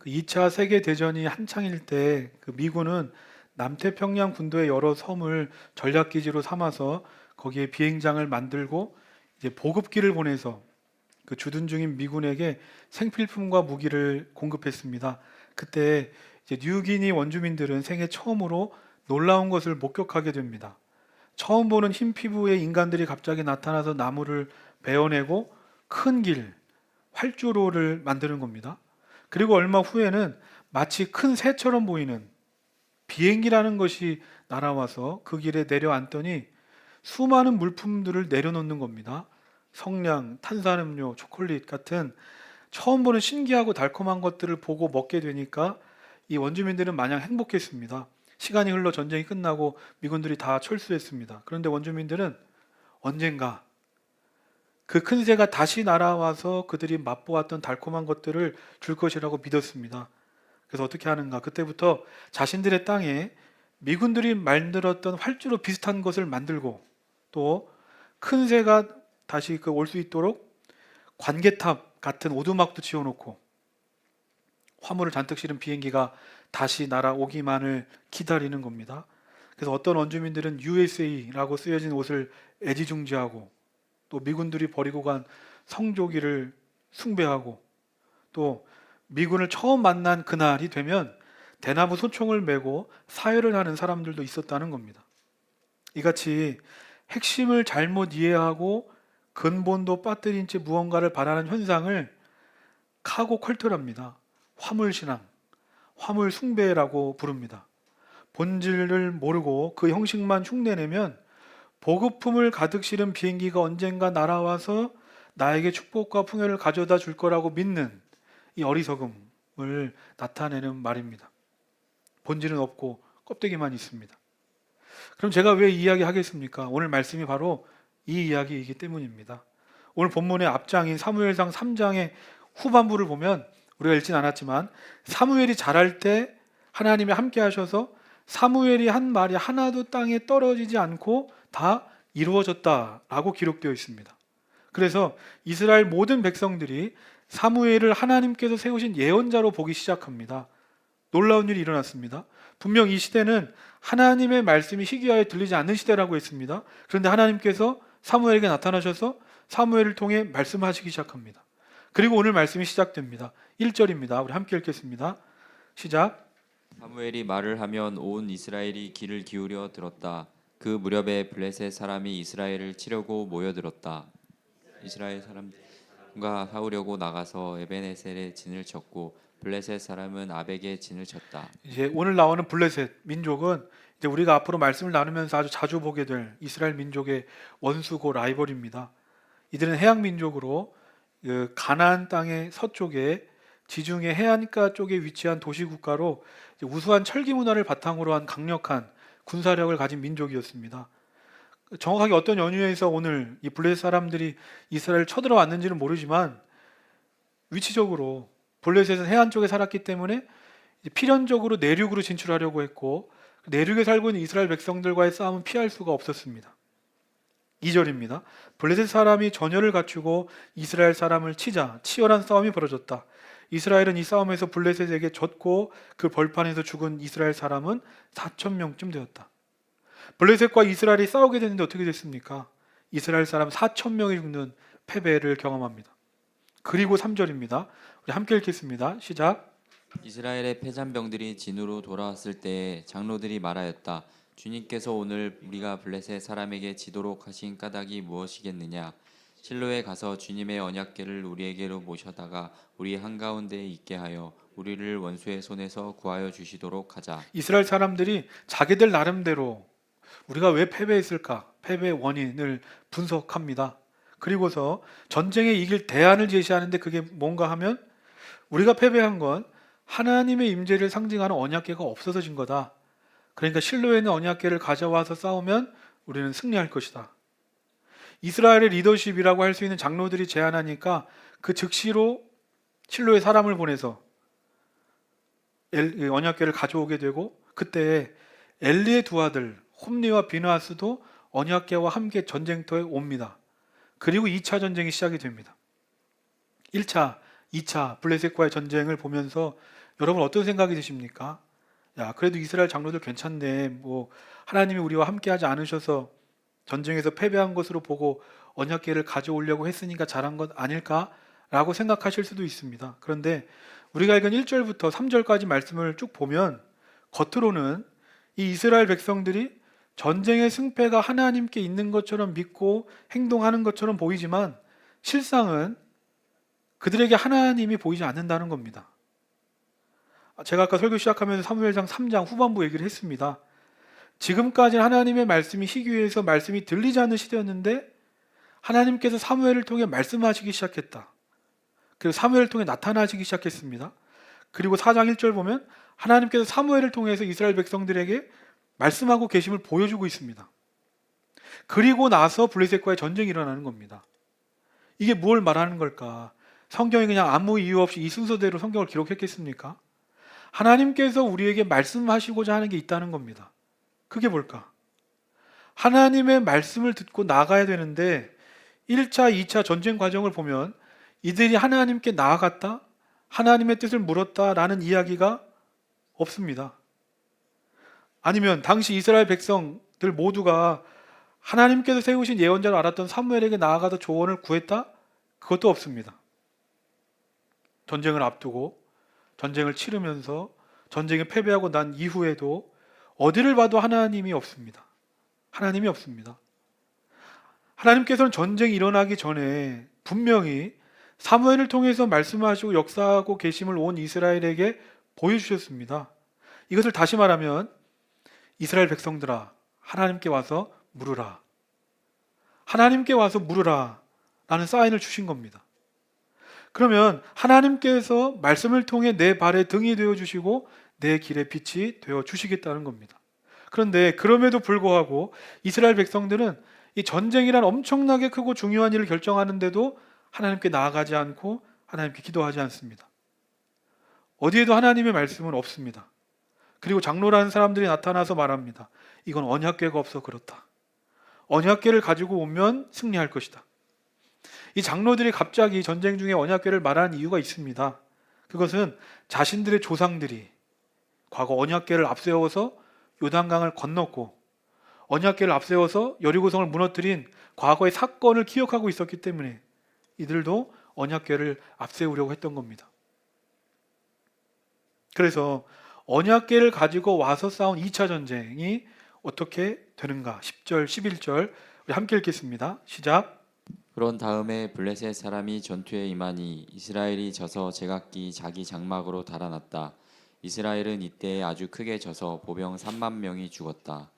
그 2차 세계 대전이 한창일 때 그 미군은 남태평양 군도의 여러 섬을 전략 기지로 삼아서 거기에 비행장을 만들고 이제 보급기를 보내서 그 주둔 중인 미군에게 생필품과 무기를 공급했습니다. 그때 이제 뉴기니 원주민들은 생애 처음으로 놀라운 것을 목격하게 됩니다. 처음 보는 흰 피부의 인간들이 갑자기 나타나서 나무를 베어내고 큰 길, 활주로를 만드는 겁니다. 그리고 얼마 후에는 마치 큰 새처럼 보이는 비행기라는 것이 날아와서 그 길에 내려앉더니 수많은 물품들을 내려놓는 겁니다. 성냥, 탄산음료, 초콜릿 같은 처음 보는 신기하고 달콤한 것들을 보고 먹게 되니까 이 원주민들은 마냥 행복했습니다. 시간이 흘러 전쟁이 끝나고 미군들이 다 철수했습니다. 그런데 원주민들은 언젠가 그 큰 새가 다시 날아와서 그들이 맛보았던 달콤한 것들을 줄 것이라고 믿었습니다. 그래서 어떻게 하는가? 그때부터 자신들의 땅에 미군들이 만들었던 활주로 비슷한 것을 만들고 또 큰 새가 다시 그 올 수 있도록 관계탑 같은 오두막도 지어놓고 화물을 잔뜩 실은 비행기가 다시 날아오기만을 기다리는 겁니다. 그래서 어떤 원주민들은 USA라고 쓰여진 옷을 애지중지하고 또 미군들이 버리고 간 성조기를 숭배하고 또 미군을 처음 만난 그날이 되면 대나무 소총을 메고 사열을 하는 사람들도 있었다는 겁니다. 이같이 핵심을 잘못 이해하고 근본도 빠뜨린 채 무언가를 바라는 현상을 카고 컬트랍니다. 화물신앙, 화물 숭배라고 부릅니다. 본질을 모르고 그 형식만 흉내내면 보급품을 가득 실은 비행기가 언젠가 날아와서 나에게 축복과 풍요를 가져다 줄 거라고 믿는 이 어리석음을 나타내는 말입니다. 본질은 없고 껍데기만 있습니다. 그럼 제가 왜 이 이야기 하겠습니까? 오늘 말씀이 바로 이 이야기이기 때문입니다. 오늘 본문의 앞장인 사무엘상 3장의 후반부를 보면 우리가 읽진 않았지만 사무엘이 자랄 때 하나님이 함께 하셔서 사무엘이 한 말이 하나도 땅에 떨어지지 않고 다 이루어졌다라고 기록되어 있습니다. 그래서 이스라엘 모든 백성들이 사무엘을 하나님께서 세우신 예언자로 보기 시작합니다. 놀라운 일이 일어났습니다. 분명 이 시대는 하나님의 말씀이 희귀하여 들리지 않는 시대라고 했습니다. 그런데 하나님께서 사무엘에게 나타나셔서 사무엘을 통해 말씀하시기 시작합니다. 그리고 오늘 말씀이 시작됩니다. 1절입니다. 우리 함께 읽겠습니다. 시작. 사무엘이 말을 하면 온 이스라엘이 귀를 기울여 들었다. 그 무렵에 블레셋 사람이 이스라엘을 치려고 모여들었다. 이스라엘 사람과 싸우려고 나가서 에베네셀에 진을 쳤고 블레셋 사람은 아벡에 진을 쳤다. 이제 오늘 나오는 블레셋 민족은 이제 우리가 앞으로 말씀을 나누면서 아주 자주 보게 될 이스라엘 민족의 원수고 라이벌입니다. 이들은 해양 민족으로 그 가나안 땅의 서쪽에 지중해 해안가 쪽에 위치한 도시 국가로 우수한 철기 문화를 바탕으로 한 강력한 군사력을 가진 민족이었습니다. 정확하게 어떤 연유에서 오늘 이 블레셋 사람들이 이스라엘을 쳐들어왔는지는 모르지만 위치적으로 블레셋은 해안 쪽에 살았기 때문에 필연적으로 내륙으로 진출하려고 했고 내륙에 살고 있는 이스라엘 백성들과의 싸움은 피할 수가 없었습니다. 2절입니다. 블레셋 사람이 전열을 갖추고 이스라엘 사람을 치자 치열한 싸움이 벌어졌다. 이스라엘은 이 싸움에서 블레셋에게 졌고 그 벌판에서 죽은 이스라엘 사람은 4,000명쯤 되었다. 블레셋과 이스라엘이 싸우게 됐는데 어떻게 됐습니까? 이스라엘 사람 4,000명이 죽는 패배를 경험합니다. 그리고 3절입니다. 우리 함께 읽겠습니다. 시작. 이스라엘의 패잔병들이 진으로 돌아왔을 때에 장로들이 말하였다. 주님께서 오늘 우리가 블레셋 사람에게 지도록 하신 까닭이 무엇이겠느냐? 실로에 가서 주님의 언약궤를 우리에게로 모셔다가 우리 한가운데에 있게 하여 우리를 원수의 손에서 구하여 주시도록 하자. 이스라엘 사람들이 자기들 나름대로 우리가 왜 패배했을까? 패배의 원인을 분석합니다. 그리고서 전쟁에 이길 대안을 제시하는데 그게 뭔가 하면 우리가 패배한 건 하나님의 임재를 상징하는 언약궤가 없어서진 거다. 그러니까 실로에 있는 언약궤를 가져와서 싸우면 우리는 승리할 것이다. 이스라엘의 리더십이라고 할 수 있는 장로들이 제안하니까 그 즉시로 실로에 사람을 보내서 언약궤를 가져오게 되고 그때 엘리의 두 아들 홈리와 비느하스도 언약궤와 함께 전쟁터에 옵니다. 그리고 2차 전쟁이 시작이 됩니다. 1차, 2차 블레셋과의 전쟁을 보면서 여러분 어떤 생각이 드십니까? 야, 그래도 이스라엘 장로들 괜찮네. 뭐 하나님이 우리와 함께하지 않으셔서 전쟁에서 패배한 것으로 보고 언약궤를 가져오려고 했으니까 잘한 것 아닐까라고 생각하실 수도 있습니다. 그런데 우리가 읽은 1절부터 3절까지 말씀을 쭉 보면 겉으로는 이 이스라엘 백성들이 전쟁의 승패가 하나님께 있는 것처럼 믿고 행동하는 것처럼 보이지만 실상은 그들에게 하나님이 보이지 않는다는 겁니다. 제가 아까 설교 시작하면서 사무엘상 3장 후반부 얘기를 했습니다. 지금까지는 하나님의 말씀이 희귀해서 말씀이 들리지 않는 시대였는데 하나님께서 사무엘을 통해 말씀하시기 시작했다. 그리고 사무엘을 통해 나타나시기 시작했습니다. 그리고 4장 1절 보면 하나님께서 사무엘을 통해서 이스라엘 백성들에게 말씀하고 계심을 보여주고 있습니다. 그리고 나서 블레셋과의 전쟁이 일어나는 겁니다. 이게 뭘 말하는 걸까? 성경이 그냥 아무 이유 없이 이 순서대로 성경을 기록했겠습니까? 하나님께서 우리에게 말씀하시고자 하는 게 있다는 겁니다. 그게 뭘까? 하나님의 말씀을 듣고 나가야 되는데 1차, 2차 전쟁 과정을 보면 이들이 하나님께 나아갔다? 하나님의 뜻을 물었다라는 이야기가 없습니다. 아니면 당시 이스라엘 백성들 모두가 하나님께서 세우신 예언자로 알았던 사무엘에게 나아가서 조언을 구했다? 그것도 없습니다. 전쟁을 앞두고 전쟁을 치르면서 전쟁에 패배하고 난 이후에도 어디를 봐도 하나님이 없습니다. 하나님이 없습니다. 하나님께서는 전쟁이 일어나기 전에 분명히 사무엘을 통해서 말씀하시고 역사하고 계심을 온 이스라엘에게 보여주셨습니다. 이것을 다시 말하면 이스라엘 백성들아 하나님께 와서 물으라. 하나님께 와서 물으라 라는 사인을 주신 겁니다. 그러면 하나님께서 말씀을 통해 내 발의 등이 되어주시고 내 길의 빛이 되어주시겠다는 겁니다. 그런데 그럼에도 불구하고 이스라엘 백성들은 이 전쟁이란 엄청나게 크고 중요한 일을 결정하는데도 하나님께 나아가지 않고 하나님께 기도하지 않습니다. 어디에도 하나님의 말씀은 없습니다. 그리고 장로라는 사람들이 나타나서 말합니다. 이건 언약궤가 없어 그렇다. 언약궤를 가지고 오면 승리할 것이다. 이 장로들이 갑자기 전쟁 중에 언약궤를 말한 이유가 있습니다. 그것은 자신들의 조상들이 과거 언약궤를 앞세워서 요단강을 건넜고 언약궤를 앞세워서 여리고성을 무너뜨린 과거의 사건을 기억하고 있었기 때문에 이들도 언약궤를 앞세우려고 했던 겁니다. 그래서 언약궤를 가지고 와서 싸운 2차 전쟁이 어떻게 되는가? 10절, 11절 우리 함께 읽겠습니다. 시작. 그런 다음에 블레셋 사람이 전투에 임하니 이스라엘이 져서 제각기 자기 장막으로 달아났다. 이스라엘은 이때 아주 크게 져서 보병 3만 명이 죽었다.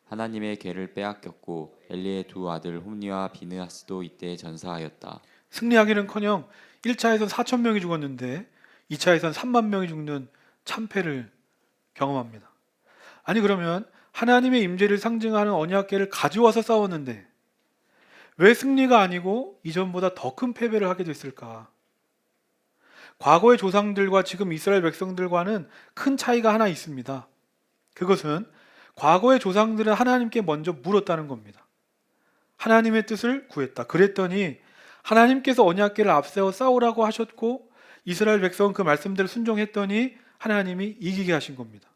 하나님의 궤를 빼앗겼고 엘리의 두 아들 홈니와 비느하스도 이때 전사하였다. 승리하기는커녕 1차에선 4천 명이 죽었는데 2차에선 3만 명이 죽는 참패를 경험합니다. 아니 그러면 하나님의 임재를 상징하는 언약궤를 가져와서 싸웠는데 왜 승리가 아니고 이전보다 더 큰 패배를 하게 됐을까? 과거의 조상들과 지금 이스라엘 백성들과는 큰 차이가 하나 있습니다. 그것은 과거의 조상들은 하나님께 먼저 물었다는 겁니다. 하나님의 뜻을 구했다. 그랬더니 하나님께서 언약궤를 앞세워 싸우라고 하셨고 이스라엘 백성은 그 말씀대로 순종했더니 하나님이 이기게 하신 겁니다.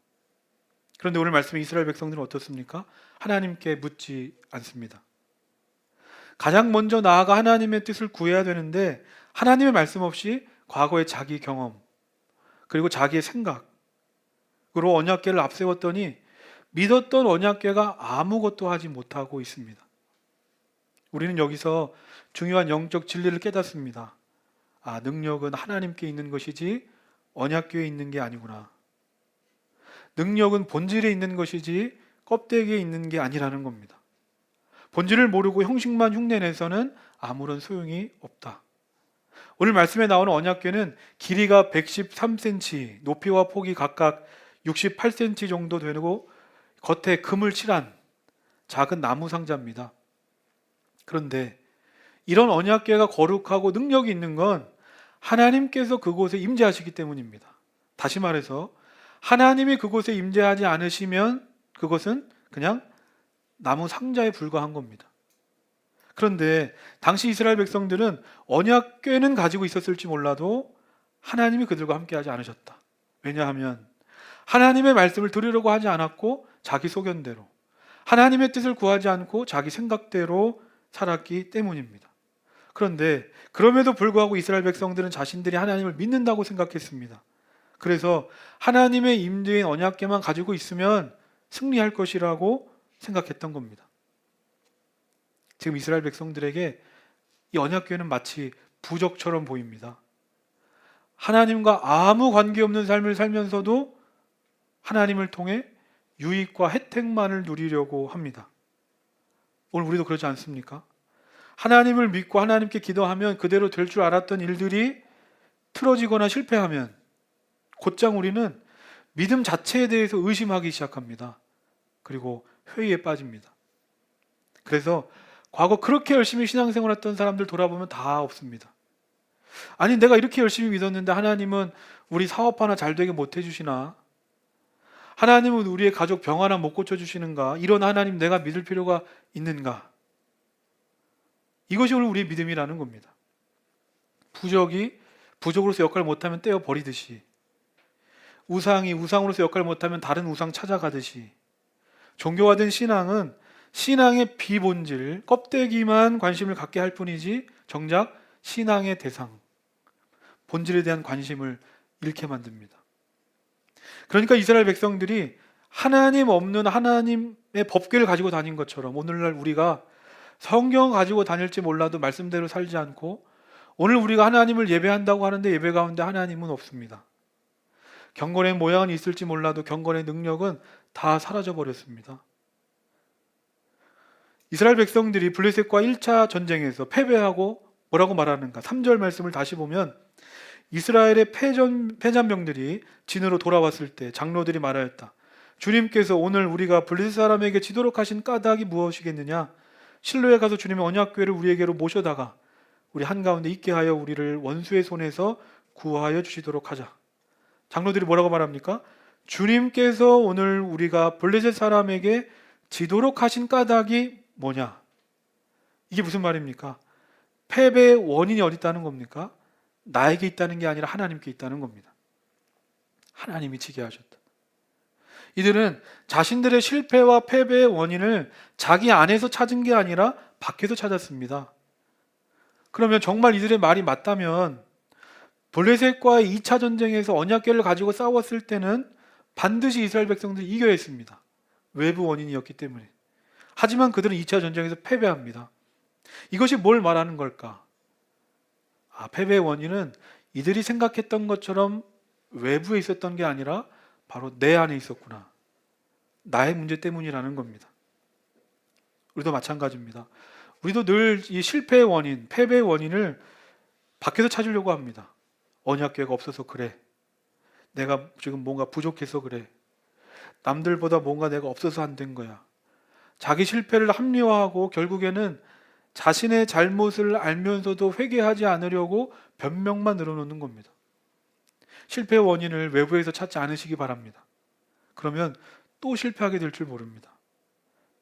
그런데 오늘 말씀에 이스라엘 백성들은 어떻습니까? 하나님께 묻지 않습니다. 가장 먼저 나아가 하나님의 뜻을 구해야 되는데 하나님의 말씀 없이 과거의 자기 경험 그리고 자기의 생각으로 언약궤를 앞세웠더니 믿었던 언약궤가 아무것도 하지 못하고 있습니다. 우리는 여기서 중요한 영적 진리를 깨닫습니다. 아, 능력은 하나님께 있는 것이지 언약궤에 있는 게 아니구나. 능력은 본질에 있는 것이지 껍데기에 있는 게 아니라는 겁니다. 본질을 모르고 형식만 흉내내서는 아무런 소용이 없다. 오늘 말씀에 나오는 언약궤는 길이가 113cm, 높이와 폭이 각각 68cm 정도 되고 겉에 금을 칠한 작은 나무 상자입니다. 그런데 이런 언약궤가 거룩하고 능력이 있는 건 하나님께서 그곳에 임재하시기 때문입니다. 다시 말해서 하나님이 그곳에 임재하지 않으시면 그것은 그냥 나무 상자에 불과한 겁니다. 그런데 당시 이스라엘 백성들은 언약궤는 가지고 있었을지 몰라도 하나님이 그들과 함께하지 않으셨다. 왜냐하면 하나님의 말씀을 들으려고 하지 않았고 자기 소견대로, 하나님의 뜻을 구하지 않고 자기 생각대로 살았기 때문입니다. 그런데 그럼에도 불구하고 이스라엘 백성들은 자신들이 하나님을 믿는다고 생각했습니다. 그래서 하나님의 임재인 언약궤만 가지고 있으면 승리할 것이라고 생각했던 겁니다. 지금 이스라엘 백성들에게 이 언약궤는 마치 부적처럼 보입니다. 하나님과 아무 관계없는 삶을 살면서도 하나님을 통해 유익과 혜택만을 누리려고 합니다. 오늘 우리도 그러지 않습니까? 하나님을 믿고 하나님께 기도하면 그대로 될 줄 알았던 일들이 틀어지거나 실패하면 곧장 우리는 믿음 자체에 대해서 의심하기 시작합니다. 그리고 회의에 빠집니다. 그래서 과거 그렇게 열심히 신앙생활했던 사람들 돌아보면 다 없습니다. 아니, 내가 이렇게 열심히 믿었는데 하나님은 우리 사업 하나 잘 되게 못 해주시나? 하나님은 우리의 가족 병 하나 못 고쳐주시는가? 이런 하나님 내가 믿을 필요가 있는가? 이것이 오늘 우리의 믿음이라는 겁니다. 부적이 부적으로서 역할을 못하면 떼어버리듯이, 우상이 우상으로서 역할을 못하면 다른 우상 찾아가듯이, 종교화된 신앙은 신앙의 비본질, 껍데기만 관심을 갖게 할 뿐이지 정작 신앙의 대상, 본질에 대한 관심을 잃게 만듭니다. 그러니까 이스라엘 백성들이 하나님 없는 하나님의 법궤를 가지고 다닌 것처럼 오늘날 우리가 성경 가지고 다닐지 몰라도 말씀대로 살지 않고, 오늘 우리가 하나님을 예배한다고 하는데 예배 가운데 하나님은 없습니다. 경건의 모양은 있을지 몰라도 경건의 능력은 다 사라져 버렸습니다. 이스라엘 백성들이 블레셋과 1차 전쟁에서 패배하고 뭐라고 말하는가? 3절 말씀을 다시 보면 이스라엘의 패잔병들이 진으로 돌아왔을 때 장로들이 말하였다. 주님께서 오늘 우리가 블레셋 사람에게 지도록 하신 까닭이 무엇이겠느냐? 실로에 가서 주님의 언약궤를 우리에게로 모셔다가 우리 한가운데 있게 하여 우리를 원수의 손에서 구하여 주시도록 하자. 장로들이 뭐라고 말합니까? 주님께서 오늘 우리가 블레셋 사람에게 지도록 하신 까닭이 뭐냐? 이게 무슨 말입니까? 패배의 원인이 어디 있다는 겁니까? 나에게 있다는 게 아니라 하나님께 있다는 겁니다. 하나님이 지게 하셨다. 이들은 자신들의 실패와 패배의 원인을 자기 안에서 찾은 게 아니라 밖에서 찾았습니다. 그러면 정말 이들의 말이 맞다면 블레셋과의 2차 전쟁에서 언약궤를 가지고 싸웠을 때는 반드시 이스라엘 백성들이 이겨야 했습니다. 외부 원인이었기 때문에. 하지만 그들은 2차 전쟁에서 패배합니다. 이것이 뭘 말하는 걸까? 패배의 원인은 이들이 생각했던 것처럼 외부에 있었던 게 아니라 바로 내 안에 있었구나. 나의 문제 때문이라는 겁니다. 우리도 마찬가지입니다. 우리도 늘 이 실패의 원인, 패배의 원인을 밖에서 찾으려고 합니다. 언약궤가 없어서 그래. 내가 지금 뭔가 부족해서 그래. 남들보다 뭔가 내가 없어서 안 된 거야. 자기 실패를 합리화하고 결국에는 자신의 잘못을 알면서도 회개하지 않으려고 변명만 늘어놓는 겁니다. 실패의 원인을 외부에서 찾지 않으시기 바랍니다. 그러면 또 실패하게 될 줄 모릅니다.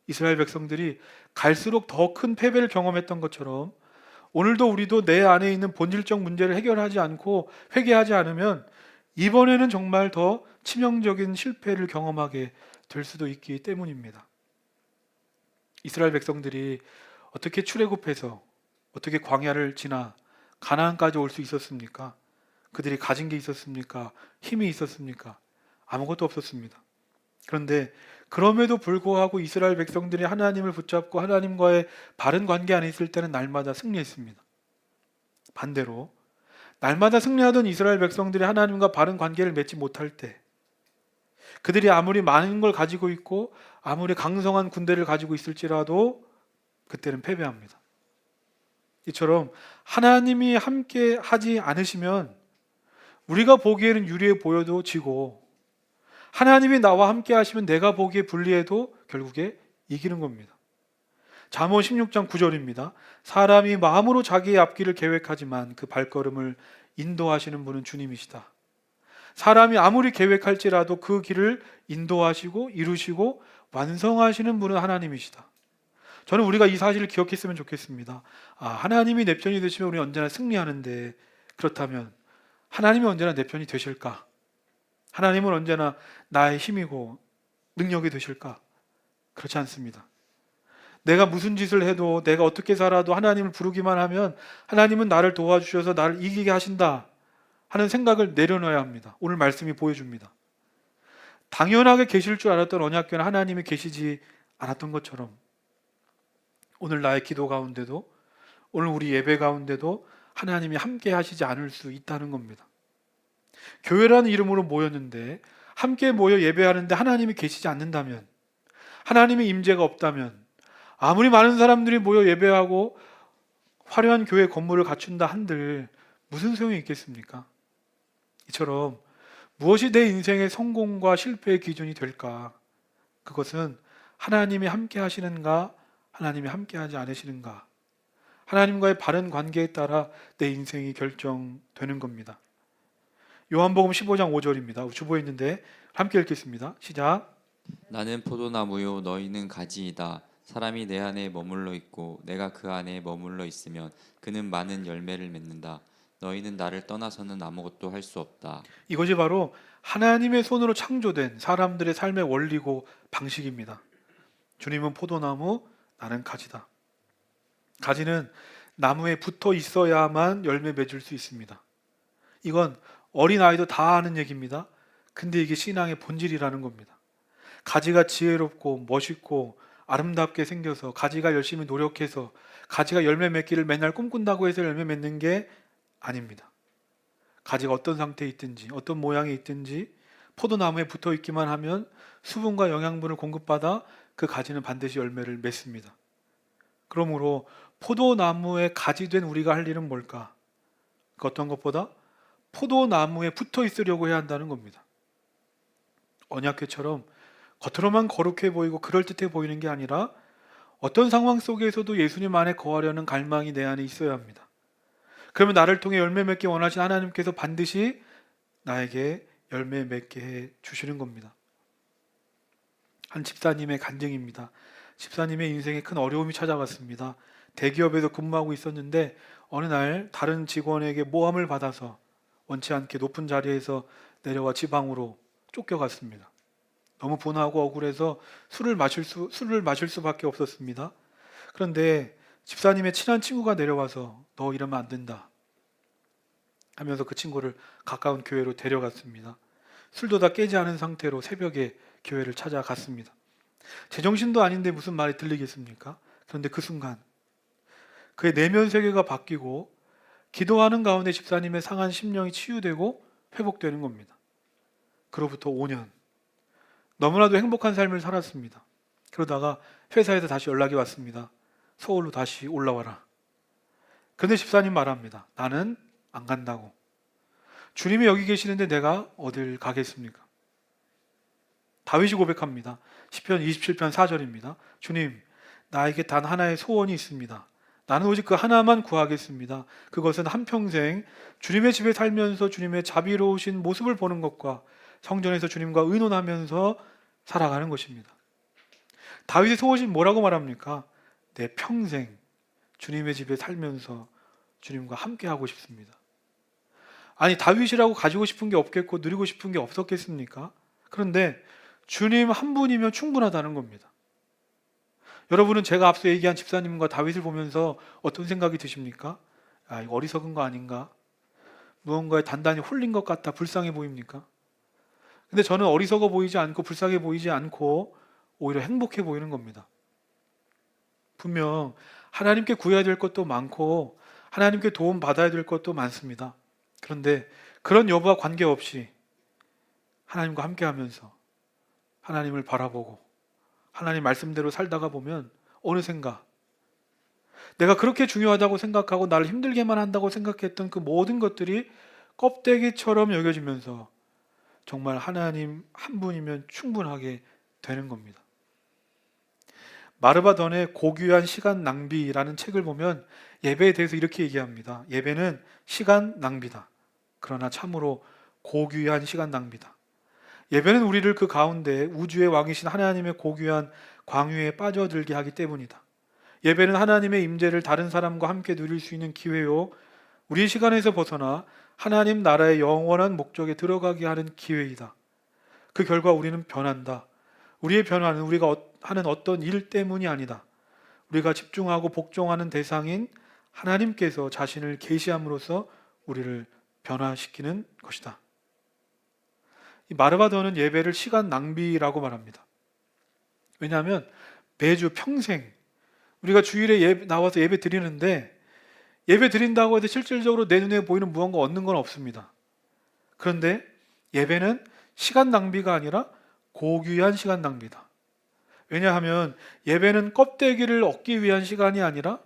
이스라엘 백성들이 갈수록 더 큰 패배를 경험했던 것처럼 오늘도 우리도 내 안에 있는 본질적 문제를 해결하지 않고 회개하지 않으면 이번에는 정말 더 치명적인 실패를 경험하게 될 수도 있기 때문입니다. 이스라엘 백성들이 어떻게 출애굽해서 어떻게 광야를 지나 가나안까지 올 수 있었습니까? 그들이 가진 게 있었습니까? 힘이 있었습니까? 아무것도 없었습니다. 그런데 그럼에도 불구하고 이스라엘 백성들이 하나님을 붙잡고 하나님과의 바른 관계 안에 있을 때는 날마다 승리했습니다. 반대로 날마다 승리하던 이스라엘 백성들이 하나님과 바른 관계를 맺지 못할 때, 그들이 아무리 많은 걸 가지고 있고 아무리 강성한 군대를 가지고 있을지라도 그때는 패배합니다. 이처럼 하나님이 함께 하지 않으시면 우리가 보기에는 유리해 보여도 지고, 하나님이 나와 함께 하시면 내가 보기에 불리해도 결국에 이기는 겁니다. 잠언 16장 9절입니다. 사람이 마음으로 자기의 앞길을 계획하지만 그 발걸음을 인도하시는 분은 주님이시다. 사람이 아무리 계획할지라도 그 길을 인도하시고 이루시고 완성하시는 분은 하나님이시다. 저는 우리가 이 사실을 기억했으면 좋겠습니다. 하나님이 내 편이 되시면 우리는 언제나 승리하는데, 그렇다면 하나님이 언제나 내 편이 되실까? 하나님은 언제나 나의 힘이고 능력이 되실까? 그렇지 않습니다. 내가 무슨 짓을 해도, 내가 어떻게 살아도 하나님을 부르기만 하면 하나님은 나를 도와주셔서 나를 이기게 하신다 하는 생각을 내려놔야 합니다. 오늘 말씀이 보여줍니다. 당연하게 계실 줄 알았던 언약궤는 하나님이 계시지 않았던 것처럼 오늘 나의 기도 가운데도, 오늘 우리 예배 가운데도 하나님이 함께 하시지 않을 수 있다는 겁니다. 교회라는 이름으로 모였는데 함께 모여 예배하는데 하나님이 계시지 않는다면, 하나님의 임재가 없다면, 아무리 많은 사람들이 모여 예배하고 화려한 교회 건물을 갖춘다 한들 무슨 소용이 있겠습니까? 이처럼 무엇이 내 인생의 성공과 실패의 기준이 될까? 그것은 하나님이 함께 하시는가, 하나님이 함께 하지 않으시는가, 하나님과의 바른 관계에 따라 내 인생이 결정되는 겁니다. 요한복음 15장 5절입니다. 주보에 있는데 함께 읽겠습니다. 시작. 나는 포도나무요 너희는 가지이다. 사람이 내 안에 머물러 있고 내가 그 안에 머물러 있으면 그는 많은 열매를 맺는다. 너희는 나를 떠나서는 아무것도 할 수 없다. 이것이 바로 하나님의 손으로 창조된 사람들의 삶의 원리고 방식입니다. 주님은 포도나무, 나는 가지다. 가지는 나무에 붙어 있어야만 열매 맺을 수 있습니다. 이건 어린아이도 다 아는 얘기입니다. 근데 이게 신앙의 본질이라는 겁니다. 가지가 지혜롭고 멋있고 아름답게 생겨서, 가지가 열심히 노력해서 가지가 열매 맺기를 맨날 꿈꾼다고 해서 열매 맺는 게 아닙니다. 가지가 어떤 상태에 있든지 어떤 모양에 있든지 포도나무에 붙어 있기만 하면 수분과 영양분을 공급받아 그 가지는 반드시 열매를 맺습니다. 그러므로 포도나무에 가지 된 우리가 할 일은 뭘까? 그 어떤 것보다 포도나무에 붙어 있으려고 해야 한다는 겁니다. 언약궤처럼 겉으로만 거룩해 보이고 그럴듯해 보이는 게 아니라 어떤 상황 속에서도 예수님 안에 거하려는 갈망이 내 안에 있어야 합니다. 그러면 나를 통해 열매 맺기 원하신 하나님께서 반드시 나에게 열매 맺게 해 주시는 겁니다. 한 집사님의 간증입니다. 집사님의 인생에 큰 어려움이 찾아왔습니다. 대기업에서 근무하고 있었는데 어느 날 다른 직원에게 모함을 받아서 원치 않게 높은 자리에서 내려와 지방으로 쫓겨갔습니다. 너무 분하고 억울해서 술을 마실 수밖에 없었습니다. 그런데 집사님의 친한 친구가 내려와서 너 이러면 안 된다 하면서 그 친구를 가까운 교회로 데려갔습니다. 술도 다 깨지 않은 상태로 새벽에 교회를 찾아갔습니다. 제정신도 아닌데 무슨 말이 들리겠습니까? 그런데 그 순간 그의 내면 세계가 바뀌고 기도하는 가운데 집사님의 상한 심령이 치유되고 회복되는 겁니다. 그로부터 5년 너무나도 행복한 삶을 살았습니다. 그러다가 회사에서 다시 연락이 왔습니다. 서울로 다시 올라와라. 근데 집사님 말합니다. 나는 안 간다고. 주님이 여기 계시는데 내가 어딜 가겠습니까? 다윗이 고백합니다. 시편 27편 4절입니다. 주님, 나에게 단 하나의 소원이 있습니다. 나는 오직 그 하나만 구하겠습니다. 그것은 한평생 주님의 집에 살면서 주님의 자비로우신 모습을 보는 것과 성전에서 주님과 의논하면서 살아가는 것입니다. 다윗의 소원이 뭐라고 말합니까? 내 평생 주님의 집에 살면서 주님과 함께 하고 싶습니다. 아니, 다윗이라고 가지고 싶은 게 없겠고 누리고 싶은 게 없었겠습니까? 그런데 주님 한 분이면 충분하다는 겁니다. 여러분은 제가 앞서 얘기한 집사님과 다윗을 보면서 어떤 생각이 드십니까? 아, 이거 어리석은 거 아닌가? 무언가에 단단히 홀린 것 같다, 불쌍해 보입니까? 근데 저는 어리석어 보이지 않고 불쌍해 보이지 않고 오히려 행복해 보이는 겁니다. 분명 하나님께 구해야 될 것도 많고 하나님께 도움 받아야 될 것도 많습니다. 그런데 그런 여부와 관계없이 하나님과 함께 하면서 하나님을 바라보고 하나님 말씀대로 살다가 보면 어느샌가 내가 그렇게 중요하다고 생각하고 나를 힘들게만 한다고 생각했던 그 모든 것들이 껍데기처럼 여겨지면서 정말 하나님 한 분이면 충분하게 되는 겁니다. 마르바던의 고귀한 시간 낭비라는 책을 보면 예배에 대해서 이렇게 얘기합니다. 예배는 시간 낭비다. 그러나 참으로 고귀한 시간 낭비다. 예배는 우리를 그 가운데 우주의 왕이신 하나님의 고귀한 광유에 빠져들게 하기 때문이다. 예배는 하나님의 임재를 다른 사람과 함께 누릴 수 있는 기회요, 우리의 시간에서 벗어나 하나님 나라의 영원한 목적에 들어가게 하는 기회이다. 그 결과 우리는 변한다. 우리의 변화는 우리가 하는 어떤 일 때문이 아니다. 우리가 집중하고 복종하는 대상인 하나님께서 자신을 계시함으로써 우리를 변화시키는 것이다. 이 마르바도는 예배를 시간 낭비라고 말합니다. 왜냐하면 매주 평생 우리가 주일에 나와서 예배 드리는데 예배 드린다고 해서 실질적으로 내 눈에 보이는 무언가 얻는 건 없습니다. 그런데 예배는 시간 낭비가 아니라 고귀한 시간 낭비다. 왜냐하면 예배는 껍데기를 얻기 위한 시간이 아니라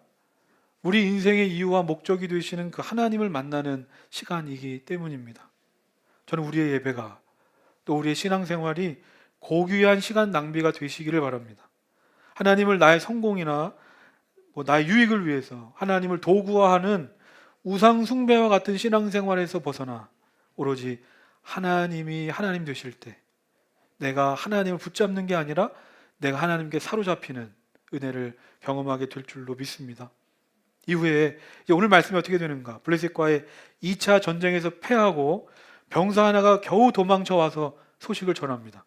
우리 인생의 이유와 목적이 되시는 그 하나님을 만나는 시간이기 때문입니다. 저는 우리의 예배가 또 우리의 신앙생활이 고귀한 시간 낭비가 되시기를 바랍니다. 하나님을 나의 성공이나 나의 유익을 위해서 하나님을 도구화하는 우상 숭배와 같은 신앙생활에서 벗어나 오로지 하나님이 하나님 되실 때 내가 하나님을 붙잡는 게 아니라 내가 하나님께 사로잡히는 은혜를 경험하게 될 줄로 믿습니다. 이후에 오늘 말씀이 어떻게 되는가? 블레셋과의 2차 전쟁에서 패하고 병사 하나가 겨우 도망쳐 와서 소식을 전합니다.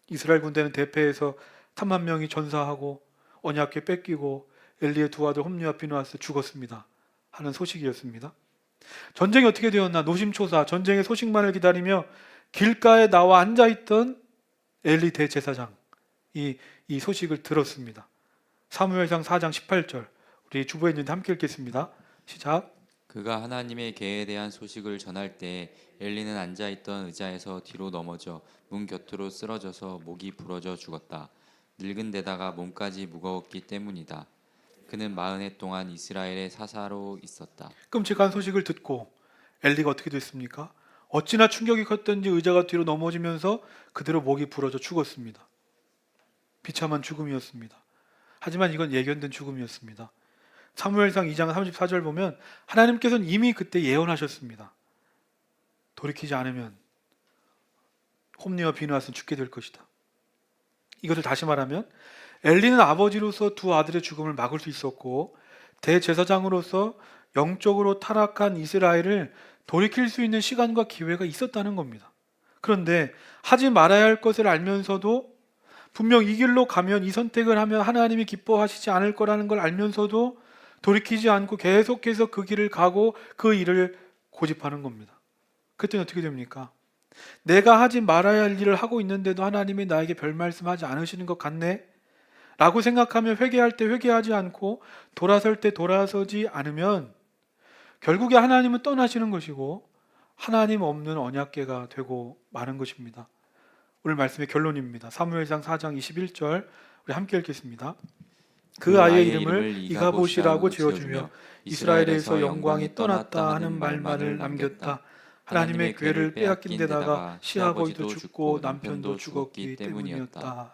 이스라엘 군대는 대패해서 3만 명이 전사하고 언약궤 뺏기고 엘리의 두 아들 홈리와 비누아스 죽었습니다 하는 소식이었습니다. 전쟁이 어떻게 되었나? 노심초사 전쟁의 소식만을 기다리며 길가에 나와 앉아있던 엘리 대제사장 이 소식을 들었습니다. 사무엘상 4장 18절 우리 주보했는데 함께 읽겠습니다. 시작. 그가 하나님의 계에 대한 소식을 전할 때 엘리는 앉아있던 의자에서 뒤로 넘어져 문 곁으로 쓰러져서 목이 부러져 죽었다. 늙은 데다가 몸까지 무거웠기 때문이다. 그는 40해 동안 이스라엘의 사사로 있었다. 끔찍한 소식을 듣고 엘리가 어떻게 됐습니까? 어찌나 충격이 컸던지 의자가 뒤로 넘어지면서 그대로 목이 부러져 죽었습니다. 비참한 죽음이었습니다. 하지만 이건 예견된 죽음이었습니다. 사무엘상 2장 34절 보면 하나님께서는 이미 그때 예언하셨습니다. 돌이키지 않으면 홈리와 비누아스는 죽게 될 것이다. 이것을 다시 말하면 엘리는 아버지로서 두 아들의 죽음을 막을 수 있었고 대제사장으로서 영적으로 타락한 이스라엘을 돌이킬 수 있는 시간과 기회가 있었다는 겁니다. 그런데 하지 말아야 할 것을 알면서도 분명 이 길로 가면 이 선택을 하면 하나님이 기뻐하시지 않을 거라는 걸 알면서도 돌이키지 않고 계속해서 그 길을 가고 그 일을 고집하는 겁니다. 그때는 어떻게 됩니까? 내가 하지 말아야 할 일을 하고 있는데도 하나님이 나에게 별 말씀하지 않으시는 것 같네? 라고 생각하며 회개할 때 회개하지 않고 돌아설 때 돌아서지 않으면 결국에 하나님은 떠나시는 것이고 하나님 없는 언약궤가 되고 마는 것입니다. 오늘 말씀의 결론입니다. 사무엘상 4장 21절 우리 함께 읽겠습니다. 그 아이의 이름을 이가봇이라고 지어주며 이스라엘에서 영광이 떠났다 하는 말만을 남겼다. 하나님의 궤를 빼앗긴 데다가 시아버지도 죽고 남편도 죽었기 때문이었다.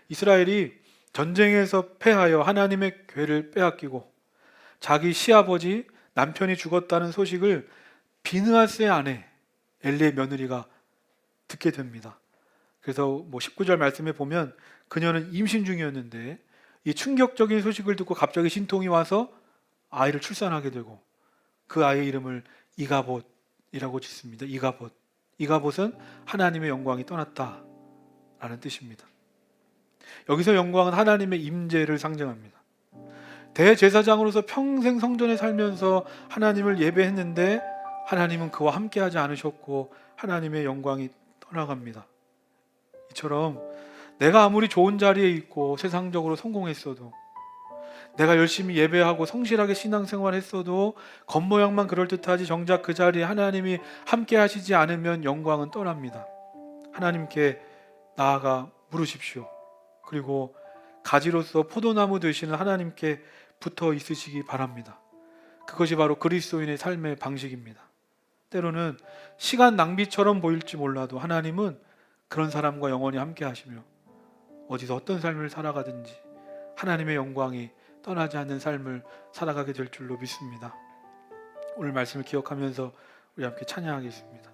이스라엘이 전쟁에서 패하여 하나님의 궤를 빼앗기고 자기 시아버지 남편이 죽었다는 소식을 비느하스의 아내 엘리의 며느리가 듣게 됩니다. 그래서 19절 말씀에 보면 그녀는 임신 중이었는데 이 충격적인 소식을 듣고 갑자기 신통이 와서 아이를 출산하게 되고 그 아이의 이름을 이가봇이라고 짓습니다. 이가봇. 이가봇은 하나님의 영광이 떠났다라는 뜻입니다. 여기서 영광은 하나님의 임재를 상징합니다. 대제사장으로서 평생 성전에 살면서 하나님을 예배했는데 하나님은 그와 함께하지 않으셨고 하나님의 영광이 떠나갑니다. 이처럼 내가 아무리 좋은 자리에 있고 세상적으로 성공했어도 내가 열심히 예배하고 성실하게 신앙생활했어도 겉모양만 그럴듯하지 정작 그 자리에 하나님이 함께 하시지 않으면 영광은 떠납니다. 하나님께 나아가 물으십시오. 그리고 가지로서 포도나무 되시는 하나님께 붙어 있으시기 바랍니다. 그것이 바로 그리스도인의 삶의 방식입니다. 때로는 시간 낭비처럼 보일지 몰라도 하나님은 그런 사람과 영원히 함께 하시며 어디서 어떤 삶을 살아가든지 하나님의 영광이 떠나지 않는 삶을 살아가게 될 줄로 믿습니다. 오늘 말씀을 기억하면서 우리 함께 찬양하겠습니다.